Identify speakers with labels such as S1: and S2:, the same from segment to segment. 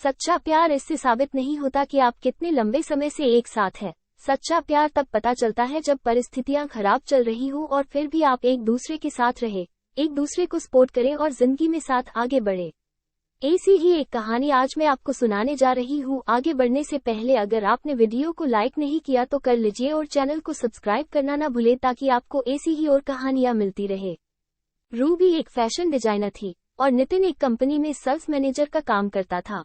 S1: सच्चा प्यार इससे साबित नहीं होता कि आप कितने लंबे समय से एक साथ हैं। सच्चा प्यार तब पता चलता है जब परिस्थितियां खराब चल रही हो और फिर भी आप एक दूसरे के साथ रहे, एक दूसरे को सपोर्ट करें और जिंदगी में साथ आगे बढ़े। ऐसी ही एक कहानी आज मैं आपको सुनाने जा रही हूँ। आगे बढ़ने से पहले अगर आपने वीडियो को लाइक नहीं किया तो कर लीजिए और चैनल को सब्सक्राइब करना ना भूले ताकि आपको ऐसी ही और कहानियां मिलती रहे। रूबी एक फैशन डिजाइनर थी और नितिन एक कंपनी में सेल्स मैनेजर का काम करता था।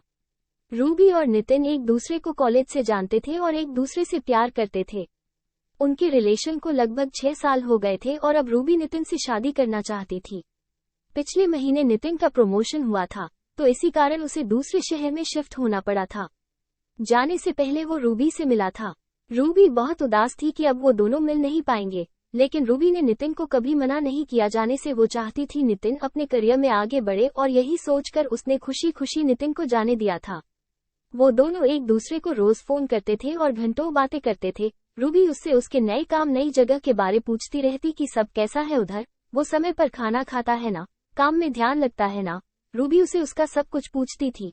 S1: रूबी और नितिन एक दूसरे को कॉलेज से जानते थे और एक दूसरे से प्यार करते थे। उनके रिलेशन को लगभग 6 साल हो गए थे और अब रूबी नितिन से शादी करना चाहती थी। पिछले महीने नितिन का प्रमोशन हुआ था, तो इसी कारण उसे दूसरे शहर में शिफ्ट होना पड़ा था। जाने से पहले वो रूबी से मिला था। रूबी बहुत उदास थी कि अब वो दोनों मिल नहीं पाएंगे, लेकिन रूबी ने नितिन को कभी मना नहीं किया जाने से। वो चाहती थी नितिन अपने करियर में आगे बढ़े और यही सोचकर उसने खुशी खुशी नितिन को जाने दिया था। वो दोनों एक दूसरे को रोज फोन करते थे और घंटों बातें करते थे। रूबी उससे उसके नए काम, नई जगह के बारे पूछती रहती कि सब कैसा है उधर, वो समय पर खाना खाता है ना, काम में ध्यान लगता है ना। रूबी उसे उसका सब कुछ पूछती थी।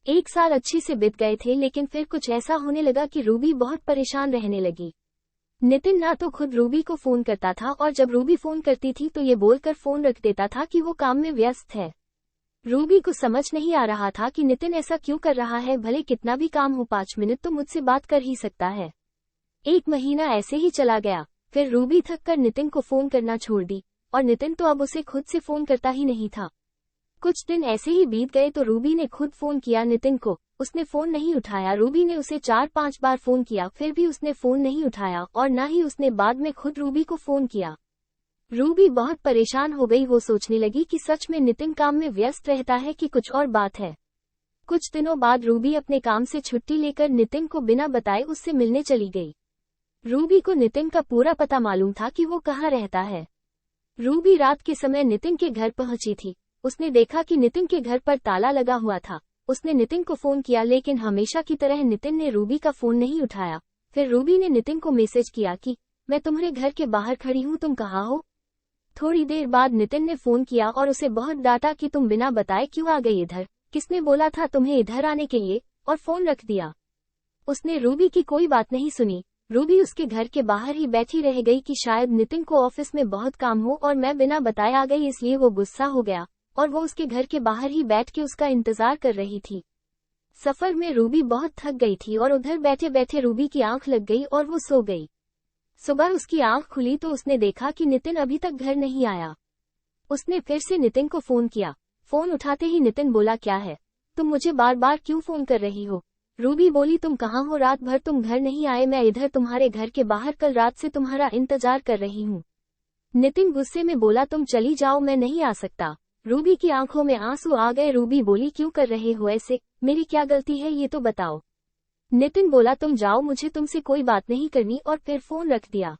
S1: 1 साल अच्छी से बीत गए थे, लेकिन फिर कुछ ऐसा होने लगा कि रूबी बहुत परेशान रहने लगी। नितिन ना तो खुद रूबी को फोन करता था और जब रूबी फोन करती थी तो ये बोलकर फोन रख देता था कि वो काम में व्यस्त है। रूबी को समझ नहीं आ रहा था कि नितिन ऐसा क्यों कर रहा है। भले कितना भी काम हो, 5 मिनट तो मुझसे बात कर ही सकता है। 1 महीना ऐसे ही चला गया। फिर रूबी थक कर नितिन को फोन करना छोड़ दी और नितिन तो अब उसे खुद से फोन करता ही नहीं था। कुछ दिन ऐसे ही बीत गए तो रूबी ने खुद फोन किया नितिन को। उसने फोन नहीं उठाया। रूबी ने उसे 4-5 बार फोन किया, फिर भी उसने फोन नहीं उठाया और न ही उसने बाद में खुद रूबी को फोन किया। रूबी बहुत परेशान हो गई। वो सोचने लगी कि सच में नितिन काम में व्यस्त रहता है कि कुछ और बात है। कुछ दिनों बाद रूबी अपने काम से छुट्टी लेकर नितिन को बिना बताए उससे मिलने चली गई। रूबी को नितिन का पूरा पता मालूम था कि वो कहाँ रहता है। रूबी रात के समय नितिन के घर पहुंची थी। उसने देखा कि नितिन के घर पर ताला लगा हुआ था। उसने नितिन को फोन किया, लेकिन हमेशा की तरह नितिन ने रूबी का फोन नहीं उठाया। फिर रूबी ने नितिन को मैसेज किया कि मैं तुम्हारे घर के बाहर खड़ी हूँ, तुम कहाँ हो। थोड़ी देर बाद नितिन ने फोन किया और उसे बहुत डांटा कि तुम बिना बताए क्यों आ गई इधर, किसने बोला था तुम्हें इधर आने के लिए, और फोन रख दिया। उसने रूबी की कोई बात नहीं सुनी। रूबी उसके घर के बाहर ही बैठी रह गई कि शायद नितिन को ऑफिस में बहुत काम हो और मैं बिना बताए आ गई, इसलिए वो गुस्सा हो गया और वो उसके घर के बाहर ही बैठ के उसका इंतजार कर रही थी। सफर में रूबी बहुत थक गई थी और उधर बैठे बैठे रूबी की आंख लग गई और वो सो गई। सुबह उसकी आंख खुली तो उसने देखा कि नितिन अभी तक घर नहीं आया। उसने फिर से नितिन को फोन किया। फोन उठाते ही नितिन बोला, क्या है, तुम मुझे बार बार क्यों फोन कर रही हो। रूबी बोली, तुम कहाँ हो, रात भर तुम घर नहीं आए, मैं इधर तुम्हारे घर के बाहर कल रात से तुम्हारा इंतजार कर रही हूँ। नितिन गुस्से में बोला, तुम चली जाओ, मैं नहीं आ सकता। रूबी की आंखों में आंसू आ गए। रूबी बोली, क्यों कर रहे हो ऐसे, मेरी क्या गलती है ये तो बताओ। नितिन बोला, तुम जाओ, मुझे तुमसे कोई बात नहीं करनी, और फिर फोन रख दिया।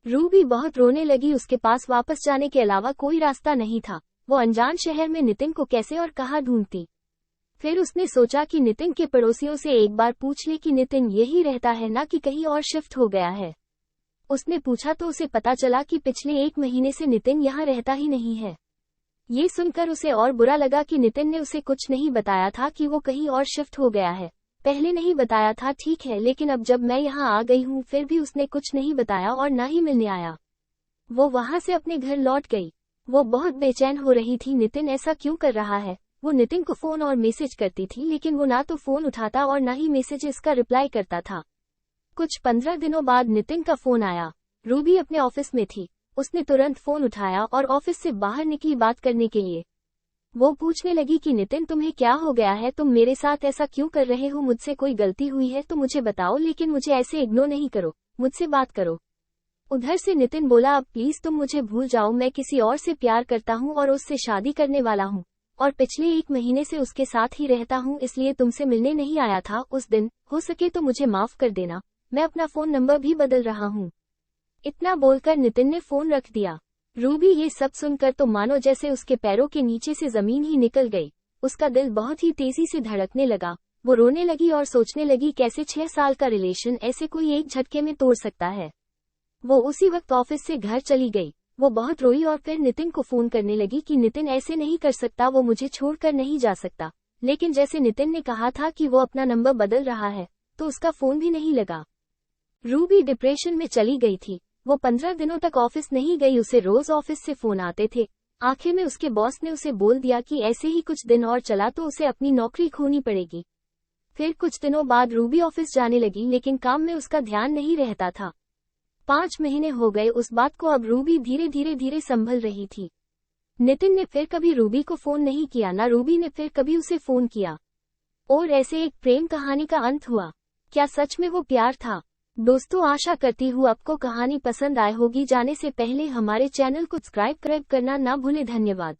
S1: रूबी बहुत रोने लगी। उसके पास वापस जाने के अलावा कोई रास्ता नहीं था। वो अनजान शहर में नितिन को कैसे और कहाँ ढूंढती। फिर उसने सोचा कि नितिन के पड़ोसियों से एक बार पूछ ले कि नितिन यही रहता है ना कि कहीं और शिफ्ट हो गया है। उसने पूछा तो उसे पता चला कि पिछले 1 महीने से नितिन यहाँ रहता ही नहीं है। ये सुनकर उसे और बुरा लगा कि नितिन ने उसे कुछ नहीं बताया था कि वो कहीं और शिफ्ट हो गया है। पहले नहीं बताया था ठीक है, लेकिन अब जब मैं यहाँ आ गई हूँ फिर भी उसने कुछ नहीं बताया और ना ही मिलने आया। वो वहाँ से अपने घर लौट गई। वो बहुत बेचैन हो रही थी, नितिन ऐसा क्यों कर रहा है। वो नितिन को फोन और मैसेज करती थी, लेकिन वो ना तो फोन उठाता और ना ही मैसेजेस का रिप्लाई करता था। कुछ 15 दिनों बाद नितिन का फोन आया। रूबी अपने ऑफिस में थी। उसने तुरंत फोन उठाया और ऑफिस से बाहर निकली बात करने के लिए। वो पूछने लगी कि नितिन तुम्हें क्या हो गया है, तुम मेरे साथ ऐसा क्यों कर रहे हो, मुझसे कोई गलती हुई है तो मुझे बताओ, लेकिन मुझे ऐसे इग्नोर नहीं करो, मुझसे बात करो। उधर से नितिन बोला, अब प्लीज तुम मुझे भूल जाओ, मैं किसी और से प्यार करता हूँ और उससे शादी करने वाला हूँ और पिछले 1 महीने से उसके साथ ही रहता हूँ, इसलिए तुमसे मिलने नहीं आया था उस दिन। हो सके तो मुझे माफ कर देना, मैं अपना फोन नंबर भी बदल रहा हूँ। इतना बोलकर नितिन ने फोन रख दिया। रूबी ये सब सुनकर तो मानो जैसे उसके पैरों के नीचे से जमीन ही निकल गई। उसका दिल बहुत ही तेजी से धड़कने लगा। वो रोने लगी और सोचने लगी कैसे 6 साल का रिलेशन ऐसे कोई एक झटके में तोड़ सकता है। वो उसी वक्त ऑफिस से घर चली गई। वो बहुत रोई और फिर नितिन को फोन करने लगी कि नितिन ऐसे नहीं कर सकता, वो मुझे छोड़कर नहीं जा सकता, लेकिन जैसे नितिन ने कहा था कि वो अपना नंबर बदल रहा है, तो उसका फोन भी नहीं लगा। रूबी डिप्रेशन में चली गई थी। वो 15 दिनों तक ऑफिस नहीं गई, उसे रोज ऑफिस से फोन आते थे। आखिर में उसके बॉस ने उसे बोल दिया कि ऐसे ही कुछ दिन और चला तो उसे अपनी नौकरी खोनी पड़ेगी। फिर कुछ दिनों बाद रूबी ऑफिस जाने लगी, लेकिन काम में उसका ध्यान नहीं रहता था। 5 महीने हो गए उस बात को, अब रूबी धीरे संभल रही थी। नितिन ने फिर कभी रूबी को फोन नहीं किया, ना रूबी ने फिर कभी उसे फोन किया। और ऐसे एक प्रेम कहानी का अंत हुआ। क्या सच में वो प्यार था? दोस्तों, आशा करती हूँ आपको कहानी पसंद आए होगी। जाने से पहले हमारे चैनल को सब्सक्राइब करना ना भूलें। धन्यवाद।